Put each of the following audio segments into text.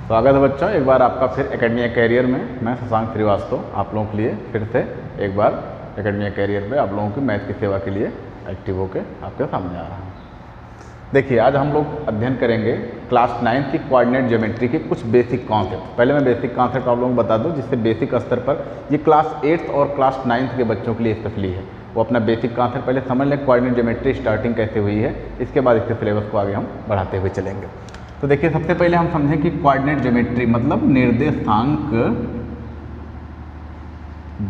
स्वागत है बच्चों, एक बार आपका फिर एकेडमिया कैरियर में। मैं शशांक श्रीवास्तव आप लोगों के लिए फिर से एक बार एकेडमिया कैरियर पे आप लोगों की मैथ की सेवा के लिए एक्टिव होकर आपके सामने आ रहा हूँ। देखिए, आज हम लोग अध्ययन करेंगे क्लास 9 की कोऑर्डिनेट ज्योमेट्री के कुछ बेसिक कॉन्सेप्ट। पहले मैं बेसिक कॉन्सेप्ट आप लोगों को बता दूं, जिससे बेसिक स्तर पर ये क्लास 8 और क्लास 9 के बच्चों के लिए स्पेशली है। वो अपना बेसिक कॉन्सेप्ट पहले समझ लें, कोऑर्डिनेट ज्योमेट्री स्टार्टिंग कैसे हुई है, इसके बाद इसके सिलेबस को आगे हम बढ़ाते हुए चलेंगे। तो देखिए, सबसे पहले हम समझें कि कोऑर्डिनेट ज्योमेट्री मतलब निर्देशांक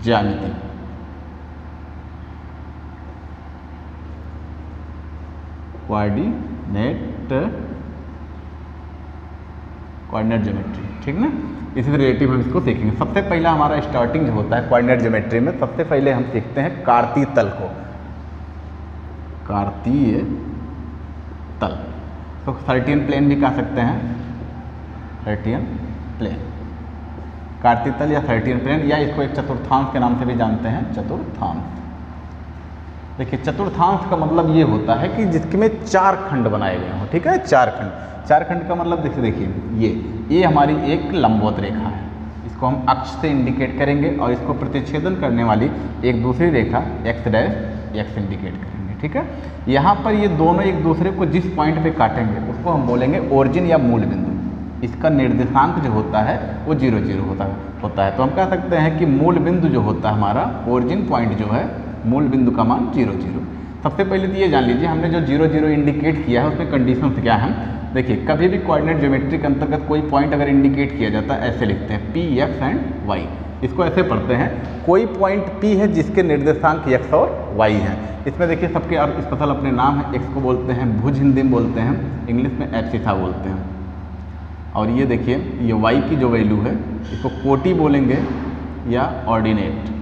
ज्यामिति। कोऑर्डिनेट ज्योमेट्री, ठीक ना। इसी से रिलेटिव हम इसको सीखेंगे। सबसे पहला हमारा स्टार्टिंग जो होता है कोऑर्डिनेट ज्योमेट्री में, सबसे पहले हम सीखते हैं कार्तीय तल को। कार्तीय तल तो सर्टियन प्लेन भी कह सकते हैं, सर्टियन प्लेन, कार्तीय तल या सर्टियन प्लेन, या इसको एक चतुर्थांश के नाम से भी जानते हैं, चतुर्थांश। देखिए, चतुर्थांश का मतलब ये होता है कि जिसमें चार खंड बनाए गए हों, ठीक है। चार खंड का मतलब देखिए ये हमारी एक लंबवत रेखा है, इसको हम अक्ष से इंडिकेट करेंगे और इसको प्रतिच्छेदन करने वाली एक दूसरी रेखा x डैश x इंडिकेट करेंगे, ठीक है। यहाँ पर ये दोनों एक दूसरे को जिस पॉइंट पे काटेंगे उसको हम बोलेंगे ओरिजिन या मूल बिंदु। इसका निर्देशांक जो होता है वो 0 0 होता है। तो हम कह सकते हैं कि मूल बिंदु जो होता है हमारा, ओरिजिन पॉइंट जो है, मूल बिंदु का मान 0 0। सबसे पहले तो ये जान लीजिए, हमने जो 0 0 इंडिकेट किया है उसमें कंडीशन क्या है। देखिए, कभी भी कोऑर्डिनेट ज्योमेट्री के अंतर्गत कोई पॉइंट अगर इंडिकेट किया जाता है, ऐसे लिखते हैं P, X एंड Y। इसको ऐसे पढ़ते हैं, कोई पॉइंट P है जिसके निर्देशांक X और Y हैं। इसमें देखिए सबके और स्पेशल अपने नाम है। X को बोलते हैं भुज, हिंदी में बोलते हैं, इंग्लिश में एब्सिसा बोलते हैं। और ये देखिए, ये Y की जो वैल्यू है इसको कोटि बोलेंगे या ऑर्डिनेट,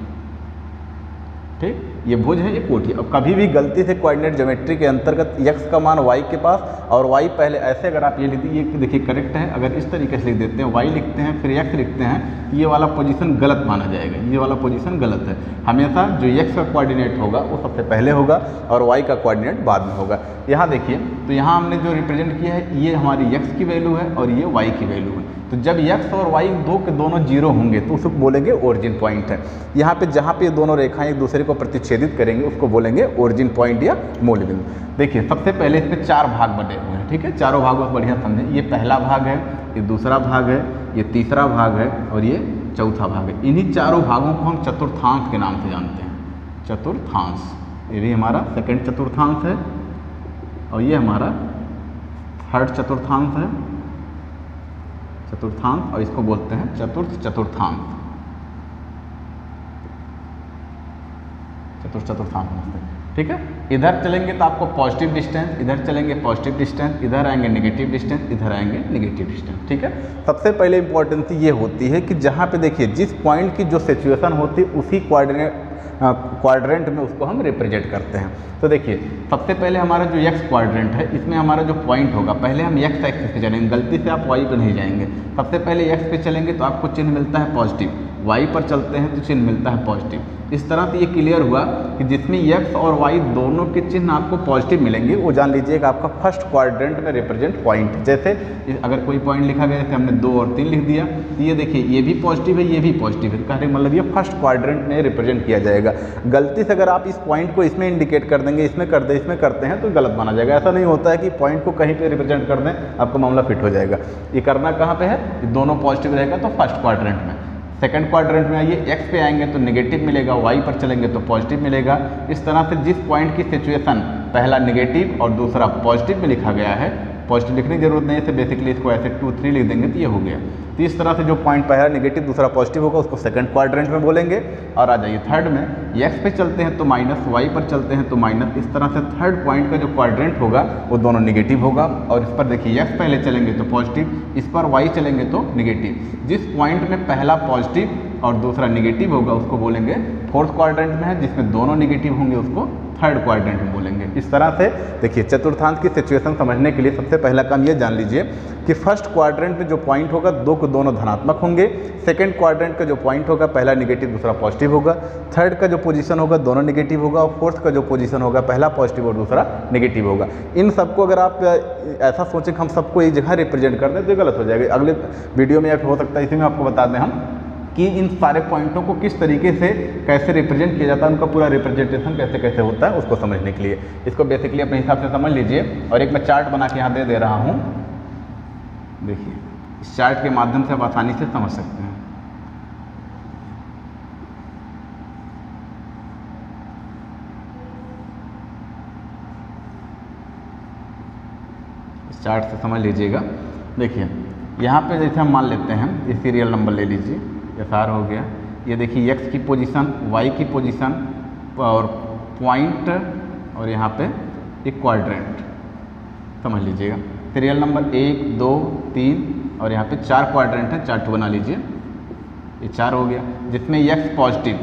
ठीक। ये भुज है, ये कोटि। अब कभी भी गलती से कोऑर्डिनेट ज्योमेट्री के अंतर्गत x का मान y के पास और y पहले ऐसे अगर आप ये लिख दीजिए, ये देखिए करेक्ट है। अगर इस तरीके से लिख देते हैं, y लिखते हैं फिर x लिखते हैं, ये वाला पोजीशन गलत माना जाएगा, ये वाला पोजीशन गलत है। हमेशा जो x का कोऑर्डिनेट होगा वो सबसे पहले होगा और y का कोऑर्डिनेट बाद में होगा। यहाँ देखिए, तो यहाँ हमने जो रिप्रेजेंट किया है ये हमारी x की वैल्यू है और ये y की वैल्यू है। तो जब x और y दो के दोनों 0 होंगे तो उसको बोलेंगे ओरिजिन पॉइंट है। यहाँ पे जहाँ पे दोनों रेखाएं एक दूसरे को प्रतिच्छेदित करेंगे उसको बोलेंगे ओरिजिन पॉइंट या मूल बिंदु। देखिए, सबसे पहले इसमें 4 भाग बने हुए हैं, ठीक है। चारों भागों को बढ़िया समझें। ये पहला भाग है, ये दूसरा भाग है, ये तीसरा भाग है और ये चौथा भाग है। इन्हीं चारों भागों को हम चतुर्थांश के नाम से जानते हैं, चतुर्थांश। ये भी हमारा सेकेंड चतुर्थांश है और ये हमारा थर्ड चतुर्थांश है, चतुर्थांश, और इसको बोलते हैं चतुर्थांश, चतुर्थांश, ठीक है। इधर चलेंगे तो आपको पॉजिटिव डिस्टेंस, इधर चलेंगे पॉजिटिव डिस्टेंस, इधर आएंगे नेगेटिव डिस्टेंस, इधर आएंगे नेगेटिव डिस्टेंस, ठीक है। सबसे पहले इंपॉर्टेंस ये होती है कि जहाँ पे देखिए जिस पॉइंट की जो सिचुएशन होती है उसी क्वाड्रेंट में उसको हम रिप्रेजेंट करते हैं। तो देखिए, सबसे पहले हमारा जो x क्वाड्रेंट है इसमें हमारा जो पॉइंट होगा, पहले हम x एक्सिस पे चलेंगे, गलती से आप y पर नहीं जाएंगे। सबसे पहले x पे चलेंगे तो आपको चिन्ह मिलता है पॉजिटिव, y पर चलते हैं तो चिन्ह मिलता है पॉजिटिव। इस तरह से ये क्लियर हुआ कि जिसमें x और y दोनों के चिन्ह आपको पॉजिटिव मिलेंगे वो जान लीजिएगा आपका फर्स्ट क्वाड्रेंट में रिप्रेजेंट पॉइंट। जैसे अगर कोई पॉइंट लिखा गया, जैसे हमने 2 और 3 लिख दिया, तो ये देखिए ये भी पॉजिटिव है, ये भी पॉजिटिव है, कहने का मतलब ये फर्स्ट क्वाड्रेंट में रिप्रेजेंट किया जाएगा। गलती से अगर आप इस पॉइंट को इसमें इंडिकेट कर देंगे, इसमें कर दे, इसमें करते हैं तो गलत माना जाएगा। ऐसा नहीं होता है कि पॉइंट को कहीं पे रिप्रेजेंट कर दें आपको मामला फिट हो जाएगा। ये करना कहाँ पे है, दोनों पॉजिटिव रहेगा तो फर्स्ट क्वाड्रेंट में। सेकंड क्वाड्रेंट में आइए, x पे आएंगे तो नेगेटिव मिलेगा, y पर चलेंगे तो पॉजिटिव मिलेगा। इस तरह से जिस पॉइंट की सिचुएशन पहला नेगेटिव और दूसरा पॉजिटिव में लिखा गया है, पॉजिटिव लिखने की जरूरत नहीं है, बेसिकली इसको ऐसे 2 3 लिख देंगे तो ये हो गया। तो इस तरह से जो पॉइंट पहला नेगेटिव दूसरा पॉजिटिव होगा उसको सेकंड क्वाड्रेंट में बोलेंगे। और आ जाइए थर्ड में, x पे चलते हैं तो माइनस, y पर चलते हैं तो माइनस। इस तरह से थर्ड पॉइंट का जो क्वाड्रेंट होगा वो दोनों नेगेटिव होगा। और इस पर देखिए x पहले चलेंगे तो पॉजिटिव, इस पर y चलेंगे तो नेगेटिव। जिस पॉइंट में पहला पॉजिटिव और दूसरा नेगेटिव होगा उसको बोलेंगे फोर्थ क्वाड्रेंट में है, जिसमें दोनों नेगेटिव होंगे उसको थर्ड क्वाड्रेंट में बोलेंगे। होंगे। इस तरह से देखिए चतुर्थांश की सिचुएशन समझने के लिए सबसे पहला काम ये जान लीजिए कि फर्स्ट क्वाड्रेंट में जो पॉइंट होगा दो को दोनों धनात्मक होंगे, सेकंड क्वाड्रेंट का जो पॉइंट होगा पहला निगेटिव दूसरा पॉजिटिव होगा, थर्ड का जो पोजीशन होगा दोनों निगेटिव होगा और फोर्थ का जो पोजीशन होगा पहला पॉजिटिव और दूसरा निगेटिव होगा। इन सबको अगर आप ऐसा सोचें कि हम सबको एक जगह रिप्रेजेंट कर दें तो ये गलत हो जाएगा। अगले वीडियो में हो सकता है इसी में आपको बता दें हम कि इन सारे पॉइंटों को किस तरीके से कैसे रिप्रेजेंट किया जाता है, उनका पूरा रिप्रेजेंटेशन कैसे कैसे होता है उसको समझने के लिए। इसको बेसिकली अपने हिसाब से समझ लीजिए और एक मैं चार्ट बना के यहाँ दे रहा हूँ। देखिए इस चार्ट के माध्यम से आप आसानी से समझ सकते हैं। इस चार्ट से समझ लीजिएगा। देखिए यहाँ पे जैसे हम मान लेते हैं ये सीरियल नंबर ले लीजिए, SR हो गया, ये देखिए x की पोजीशन, y की पोजीशन और पॉइंट और यहाँ पे एक क्वाड्रेंट समझ लीजिएगा। सीरियल नंबर 1 2 3 और यहाँ पे 4 क्वाड्रेंट है, चार्ट बना लीजिए। ये 4 हो गया जिसमें x पॉजिटिव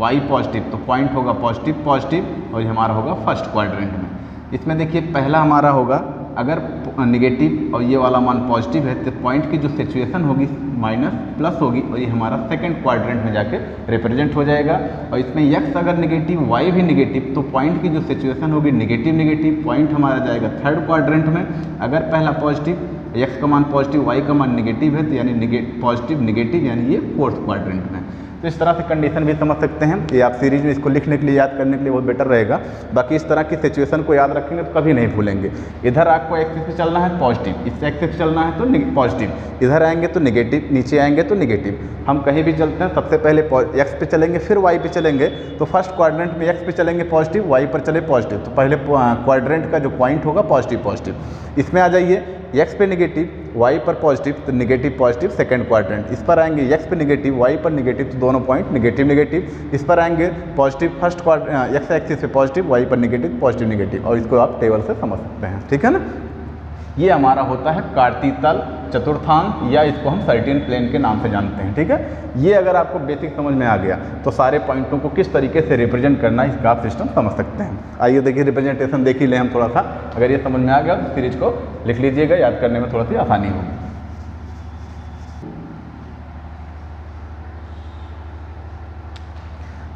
y पॉजिटिव, तो पॉइंट होगा पॉजिटिव पॉजिटिव और ये हमारा होगा फर्स्ट क्वाड्रेंट में। इसमें देखिए पहला हमारा होगा अगर निगेटिव और ये वाला मान पॉजिटिव है तो पॉइंट की जो सिचुएशन होगी माइनस प्लस होगी और ये हमारा सेकंड क्वाड्रेंट में जाके रिप्रेजेंट हो जाएगा। और इसमें x अगर निगेटिव y भी निगेटिव तो पॉइंट की जो सिचुएशन होगी निगेटिव निगेटिव, पॉइंट हमारा जाएगा थर्ड क्वाड्रेंट में। अगर पहला पॉजिटिव x का मान पॉजिटिव y का मान निगेटिव है तो यानी पॉजिटिव निगेटिव यानी ये फोर्थ क्वाड्रेंट में। तो इस तरह से कंडीशन भी समझ सकते हैं। ये आप सीरीज में इसको लिखने के लिए याद करने के लिए बहुत बेटर रहेगा। बाकी इस तरह की सिचुएशन को याद रखेंगे तो कभी नहीं भूलेंगे। इधर आपको एक्सिस पे चलना है पॉजिटिव, इस एक्सिस पे चलना है तो पॉजिटिव, इधर आएंगे तो निगेटिव, नीचे आएंगे तो निगेटिव। हम कहीं भी चलते हैं सबसे पहले एक्स पे चलेंगे फिर वाई पे चलेंगे। तो फर्स्ट क्वाड्रेंट में एक्स पे चलेंगे पॉजिटिव, वाई पर चले पॉजिटिव, तो पहले क्वाड्रेंट का जो पॉइंट होगा पॉजिटिव पॉजिटिव। इसमें आ जाइए एक्स पे निगेटिव वाई पर पॉजिटिव तो निगेटिव पॉजिटिव सेकंड क्वाड्रेंट। इस पर आएंगे एक्स पे निगेटिव वाई पर निगेटिव तो दोनों पॉइंट निगेटिव निगेटिव। इस पर आएंगे positive first quadrant x axis पे पॉजिटिव वाई पर निगेटिव पॉजिटिव निगेटिव। और इसको आप टेबल से समझ सकते हैं, ठीक है ना। ये हमारा होता है कार्तीतल चतुर्थांश या इसको हम सर्टेन प्लेन के नाम से जानते हैं, ठीक है। ये अगर आपको बेसिक समझ में आ गया तो सारे पॉइंटों को किस तरीके से रिप्रेजेंट करना है इसका आप सिस्टम समझ सकते हैं। आइए देखिए रिप्रेजेंटेशन देख ही लें हम थोड़ा सा। अगर ये समझ में आ गया तो सीरीज को लिख लीजिएगा, याद करने में थोड़ा सी आसानी होगी।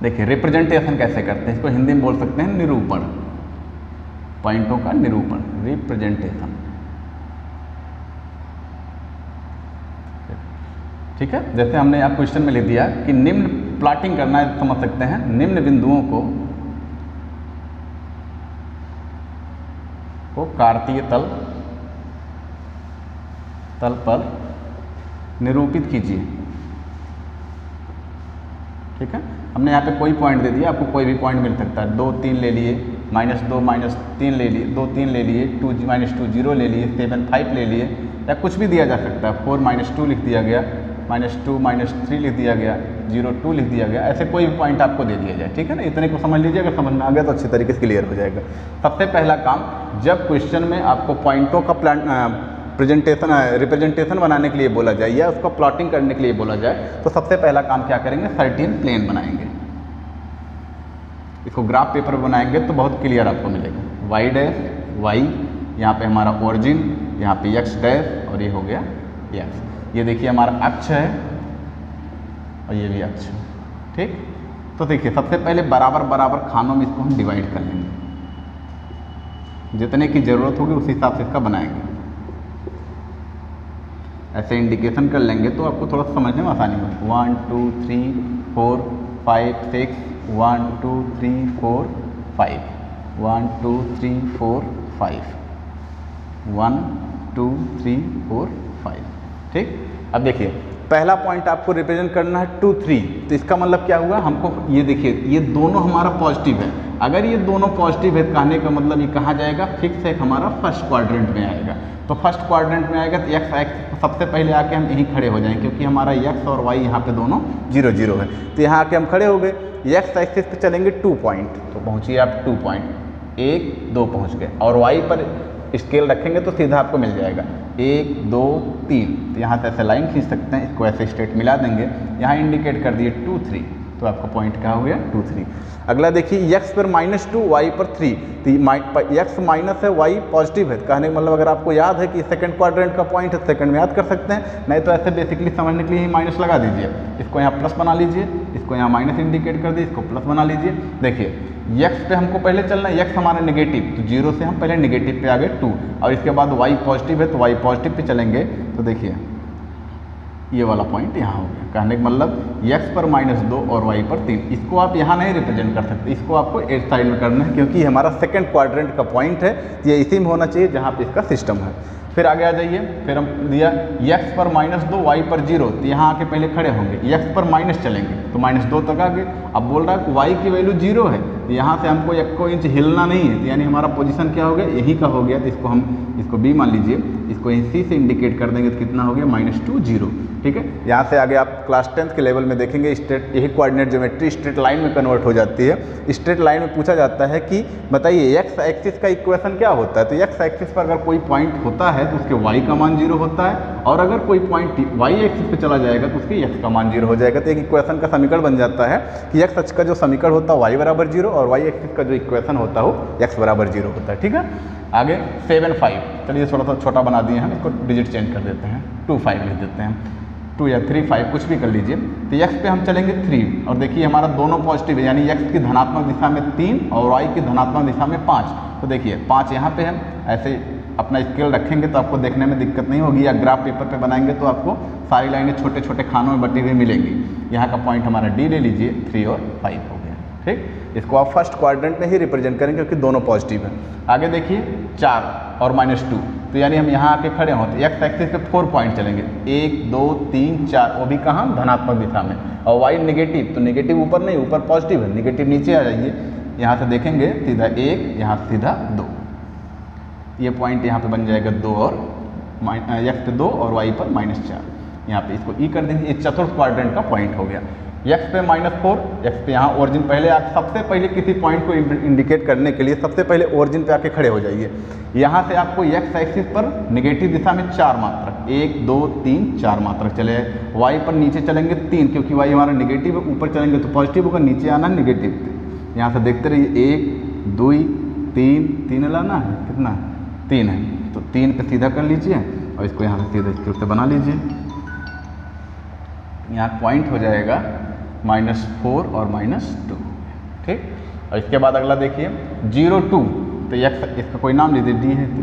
देखिए रिप्रेजेंटेशन कैसे करते हैं, इसको हिंदी में बोल सकते हैं निरूपण, पॉइंटों का निरूपण, रिप्रेजेंटेशन, ठीक है। जैसे हमने आप क्वेश्चन में लिख दिया कि निम्न प्लॉटिंग करना है, समझ सकते हैं निम्न बिंदुओं को कार्तीय तल पर निरूपित कीजिए, ठीक है। हमने यहाँ पे कोई पॉइंट दे दिया, आपको कोई भी पॉइंट मिल सकता है, 2 3 ले लिए, -2 -3 ले लिए, 2 3 ले लिए, 2 -2 0 ले लिए, 7 5 ले लिए, या कुछ भी दिया जा सकता है। 4 -2 लिख दिया गया, -2 -3 लिख दिया गया, 0 2 लिख दिया गया, ऐसे कोई भी पॉइंट आपको दे दिया जाए, ठीक है ना। इतने को समझ लीजिए, अगर समझ में आ गया तो अच्छी तरीके से क्लियर हो जाएगा। सबसे पहला काम, जब क्वेश्चन में आपको पॉइंटों का रिप्रेजेंटेशन बनाने के लिए बोला जाए या उसको प्लॉटिंग करने के लिए बोला जाए तो सबसे पहला काम क्या करेंगे, सर्टेन प्लेन बनाएंगे। इसको ग्राफ पेपर बनाएंगे तो बहुत क्लियर आपको मिलेगा। वाई डैश वाई, यहाँ पे हमारा ओरिजिन, यहाँ पे एक्स डैश और ये हो गया एक्स। ये देखिए हमारा अक्ष है और ये भी अक्ष, ठीक। तो देखिए सबसे पहले बराबर बराबर खानों में इसको हम डिवाइड कर लेंगे, जितने की ज़रूरत होगी उस हिसाब से इसका बनाएंगे। ऐसे इंडिकेशन कर लेंगे तो आपको थोड़ा समझने में आसानी होगी। 1 2 3 4 5 6 1 2 3 4 5 1 2 3 4 5 1 2 3 4 5, ठीक। अब देखिए पहला पॉइंट आपको रिप्रेजेंट करना है 2 3, तो इसका मतलब क्या हुआ, हमको ये देखिए ये दोनों हमारा पॉजिटिव है। अगर ये दोनों पॉजिटिव है कहने का मतलब ये कहाँ जाएगा, फिक्स है हमारा फर्स्ट क्वाड्रेंट में आएगा। तो फर्स्ट क्वाड्रेंट में आएगा तो एक्स सबसे पहले आके हम यहीं खड़े हो जाएंगे, क्योंकि हमारा एक्स और वाई यहाँ पे दोनों 0 0 है। तो यहाँ आके हम खड़े हो गए, एक्स एक्सिस पे चलेंगे 2 पॉइंट, तो पहुँचिए आप 2 पॉइंट, 1 2 पहुँच गए। और वाई पर स्केल रखेंगे तो सीधा आपको मिल जाएगा 1 2 3। तो यहाँ से ऐसे लाइन खींच सकते हैं, इसको ऐसे स्ट्रेट मिला देंगे। यहाँ इंडिकेट कर दिए 2 3, तो आपका पॉइंट क्या हो गया 2 3। अगला देखिए x पर -2 y पर 3, तो x माइनस है y पॉजिटिव है, कहने का मतलब अगर आपको याद है कि सेकंड क्वाड्रेंट का पॉइंट है, सेकंड में याद कर सकते हैं, नहीं तो ऐसे बेसिकली समझने के लिए ही माइनस लगा दीजिए, इसको यहाँ प्लस बना लीजिए, इसको यहाँ माइनस इंडिकेट कर दीजिए, इसको प्लस बना लीजिए। देखिए x पे हमको पहले चलना है, x हमारा नेगेटिव, तो 0 से हम पहले नेगेटिव पे आ गए 2, और इसके बाद y पॉजिटिव है तो y पॉजिटिव पे चलेंगे, तो देखिए ये वाला पॉइंट यहाँ हो गया। कहने का मतलब x पर -2 और y पर 3, इसको आप यहाँ नहीं रिप्रेजेंट कर सकते, इसको आपको एक साइड में करना है, क्योंकि हमारा सेकंड क्वाड्रेंट का पॉइंट है, ये इसी में होना चाहिए जहाँ पे इसका सिस्टम है। फिर आगे आ जाइए, फिर हम दिया x पर -2 y पर 0, तो यहाँ आके पहले खड़े होंगे, x पर माइनस चलेंगे तो -2 तक आ गए। अब बोल रहा है कि y की वैल्यू 0 है, तो यहाँ से हमको 1 इंच हिलना नहीं है, तो यानी हमारा पोजीशन क्या हो गया, यही का हो गया, तो इसको हम इसको b मान लीजिए, इसको यहीं c से इंडिकेट कर देंगे तो कितना हो गया -2 0। ठीक है, यहाँ से आगे आप क्लास 10th के लेवल में देखेंगे स्ट्रेट, यही कोऑर्डिनेट ज्योमेट्री स्ट्रेट लाइन में कन्वर्ट हो जाती है। स्ट्रेट लाइन में पूछा जाता है कि बताइए x एक्सिस का इक्वेशन क्या होता है, तो x एक्सिस पर अगर कोई पॉइंट होता है तो उसके y का मान 0 होता है, और अगर कोई पॉइंट y एक्सिस पे चला जाएगा तो उसके x का मान 0 हो जाएगा। तो एक इक्वेशन का समीकरण बन जाता है कि x अक्ष का जो समीकरण होता है y बराबर 0, और y एक्सिस का जो इक्वेशन होता है वो x बराबर 0 होता है। ठीक है, आगे 7 5, चलिए थोड़ा सा छोटा बना दिए हम, इसको डिजिट चेंज कर देते हैं, 2 5 लिख देते हैं, 2 या 3 5 कुछ भी कर लीजिए। तो x पे हम चलेंगे 3, और देखिए हमारा दोनों पॉजिटिव है, यानी x की धनात्मक दिशा में 3 और y की धनात्मक दिशा में 5। तो देखिए 5 यहाँ पे हम ऐसे अपना स्केल रखेंगे तो आपको देखने में दिक्कत नहीं होगी, या ग्राफ पेपर पे बनाएंगे तो आपको सारी लाइनें छोटे छोटे खानों में बटी हुई मिलेंगी। यहाँ का पॉइंट हमारा D ले लीजिए, 3 और 5 हो गया। ठीक, इसको आप फर्स्ट क्वाड्रेंट में ही रिप्रेजेंट करेंगे क्योंकि दोनों पॉजिटिव है। आगे देखिए 4 और -2, तो यानी हम यहाँ आके खड़े होते, x एक्सिस पे 4 पॉइंट चलेंगे, 1 2 3 4, वो भी कहाँ, धनात्मक दिशा में, और y नेगेटिव, तो नेगेटिव ऊपर नहीं, ऊपर पॉजिटिव है, नेगेटिव नीचे आ जाइए, यहाँ से देखेंगे सीधा 1, यहाँ सीधा 2, ये पॉइंट यहाँ पे बन जाएगा 2 और x पे 2 और y पर -4, यहाँ पे इसको e कर देंगे, ये चतुर्थ क्वाड्रेंट का पॉइंट हो गया। x पे -4, x पे यहाँ ओरिजिन, पहले आप सबसे पहले किसी पॉइंट को इंडिकेट करने के लिए सबसे पहले ओरिजिन पे आके खड़े हो जाइए। यहाँ से आपको x एक्सिस पर नेगेटिव दिशा में 4 मात्रक, 1 2 3 4 मात्रक चले, y पर नीचे चलेंगे 3, क्योंकि y हमारा नेगेटिव है, ऊपर चलेंगे तो पॉजिटिव होगा, नीचे आना नेगेटिव। यहाँ से देखते रहिए 1 2 3 लाना है, कितना है 3 है, तो 3 पे सीधा कर लीजिए और इसको यहाँ से सीधा इसके ऊपर बना लीजिए। यहाँ पॉइंट हो जाएगा -4 और -2। ठीक, और इसके बाद अगला देखिए 0 2, तो x इसका कोई नाम लीजिए, d है तो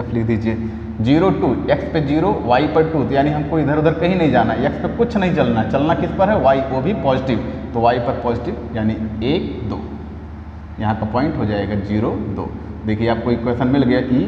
f लिख दीजिए, 0 2, x पे 0 y पर 2, तो यानी हमको इधर उधर कहीं नहीं जाना, x पे कुछ नहीं चलना, चलना किस पर है, y, वो भी पॉजिटिव, तो y पर पॉजिटिव यानी 1 2, यहाँ का पॉइंट हो जाएगा 0 2। देखिए आपको इक्वेशन मिल गया, ई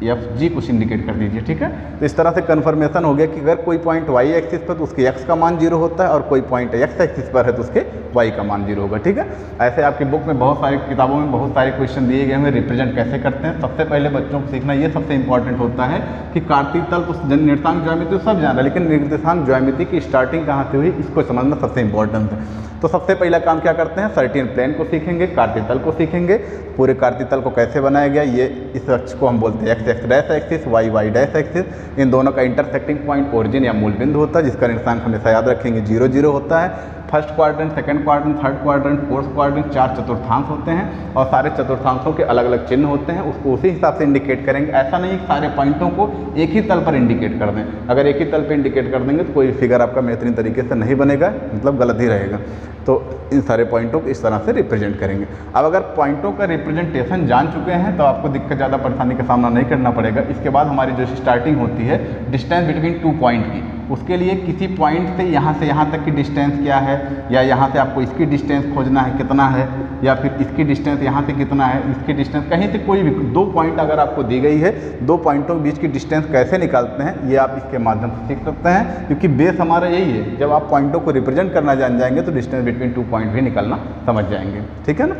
एफ जी कुछ इंडिकेट कर दीजिए। ठीक है, तो इस तरह से कन्फर्मेशन हो गया कि अगर कोई पॉइंट y एक्सिस पर तो उसके x का मान 0 होता है, और कोई पॉइंट x एक्सिस पर है तो उसके y का मान 0 होगा। ठीक है, ऐसे आपकी बुक में बहुत सारी किताबों में बहुत सारे क्वेश्चन दिए गए हैं, रिप्रेजेंट कैसे करते हैं। सबसे पहले बच्चों को सीखना ये सबसे इंपॉर्टेंट होता है कि कार्तीय तल तो निर्देशांक ज्यामिति सब जाना, लेकिन निर्देशांक ज्यामिति की स्टार्टिंग कहाँ से हुई इसको समझना सबसे इंपॉर्टेंट है। तो सबसे पहला काम क्या करते हैं, सर्टेन प्लेन को सीखेंगे, कार्तीय तल को सीखेंगे, पूरे कार्तीय तल को कैसे बनाया गया, ये इस अक्ष को हम बोलते हैं x dash axis, y dash axis, इन दोनों का इंटरसेक्टिंग पॉइंट ओरिजिन या मूल बिंदु होता है, जिसका निर्देशांक हमेशा याद रखेंगे 0 0 होता है। First quadrant, second quadrant, third quadrant, fourth quadrant, 4 चतुर्थांश होते हैं, और सारे चतुर्थांशों के अलग अलग चिन्ह होते हैं, उसको उसी हिसाब से इंडिकेट करेंगे। ऐसा नहीं कि सारे पॉइंटों को एक ही तल पर इंडिकेट कर दें, अगर एक ही तल पर इंडिकेट कर देंगे तो कोई फिगर आपका बेहतरीन तरीके से नहीं बनेगा, मतलब गलत ही रहेगा। तो इन सारे पॉइंटों को इस तरह से रिप्रेजेंट करेंगे। अब अगर पॉइंटों का रिप्रेजेंटेशन जान चुके हैं तो आपको दिक्कत ज़्यादा परेशानी का सामना नहीं करना पड़ेगा। इसके बाद हमारी जो स्टार्टिंग होती है डिस्टेंस बिटवीन 2 पॉइंट की, उसके लिए किसी पॉइंट से यहाँ तक की डिस्टेंस क्या है, या यहाँ से आपको इसकी डिस्टेंस खोजना है कितना है, या फिर इसकी डिस्टेंस यहाँ से कितना है, इसकी डिस्टेंस कहीं से कोई भी 2 पॉइंट अगर आपको दी गई है, 2 पॉइंटों के बीच की डिस्टेंस कैसे निकालते हैं ये आप इसके माध्यम से सीख सकते हैं, क्योंकि बेस हमारा यही है। जब आप पॉइंटों को रिप्रेजेंट करना जान जाएंगे तो डिस्टेंस बिटवीन 2 पॉइंट भी निकालना समझ जाएंगे। ठीक है ना,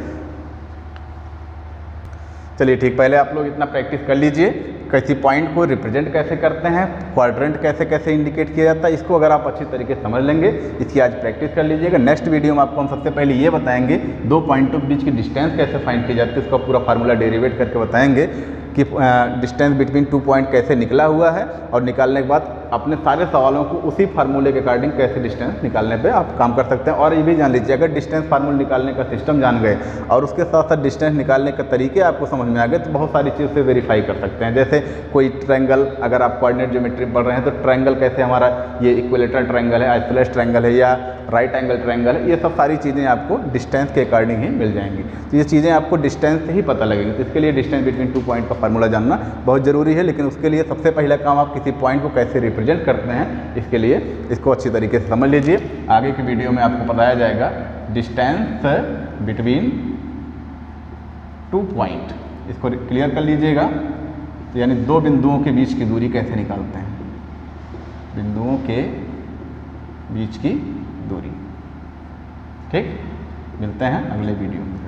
चलिए ठीक, पहले आप लोग इतना प्रैक्टिस कर लीजिए, किसी पॉइंट को रिप्रेजेंट कैसे करते हैं, क्वाड्रेंट कैसे कैसे इंडिकेट किया जाता है, इसको अगर आप अच्छी तरीके से समझ लेंगे, इसकी आज प्रैक्टिस कर लीजिएगा। नेक्स्ट वीडियो में आपको हम सबसे पहले ये बताएंगे 2 पॉइंटों के बीच की डिस्टेंस कैसे फाइंड की जाती है, उसका पूरा फार्मूला डेरिवेट करके बताएंगे कि डिस्टेंस बिटवीन 2 पॉइंट कैसे निकला हुआ है, और निकालने के बाद अपने सारे सवालों को उसी फार्मूले के अकॉर्डिंग कैसे डिस्टेंस निकालने पे आप काम कर सकते हैं। और ये भी जान लीजिए, अगर डिस्टेंस फार्मूला निकालने का सिस्टम जान गए और उसके साथ साथ डिस्टेंस निकालने के तरीके आपको समझ में आ गए, तो बहुत सारी चीज़ से वेरीफाई कर सकते हैं। जैसे कोई ट्रायंगल, अगर आप कोऑर्डिनेट ज्योमेट्री पढ़ रहे हैं तो ट्रायंगल कैसे हमारा ये इक्विलेटरल ट्रायंगल है, आइसोसेलेस ट्रायंगल है या राइट एंगल ट्रायंगल है, ये सब सारी चीज़ें आपको डिस्टेंस के अकॉर्डिंग ही मिल जाएंगी। तो ये चीज़ें आपको डिस्टेंस से ही पता लगेंगी। तो इसके लिए डिस्टेंस बिटवीन 2 पॉइंट का फार्मूला जानना बहुत ज़रूरी है। लेकिन उसके लिए सबसे पहला काम आप किसी पॉइंट को कैसे रिप्रेजेंट करते हैं, इसके लिए इसको अच्छी तरीके से समझ लीजिए। आगे की वीडियो में आपको बताया जाएगा डिस्टेंस बिटवीन 2 पॉइंट, इसको क्लियर कर लीजिएगा। तो यानी दो बिंदुओं के बीच की दूरी कैसे निकालते हैं, बिंदुओं के बीच की दूरी। ठीक, मिलते हैं अगले वीडियो में।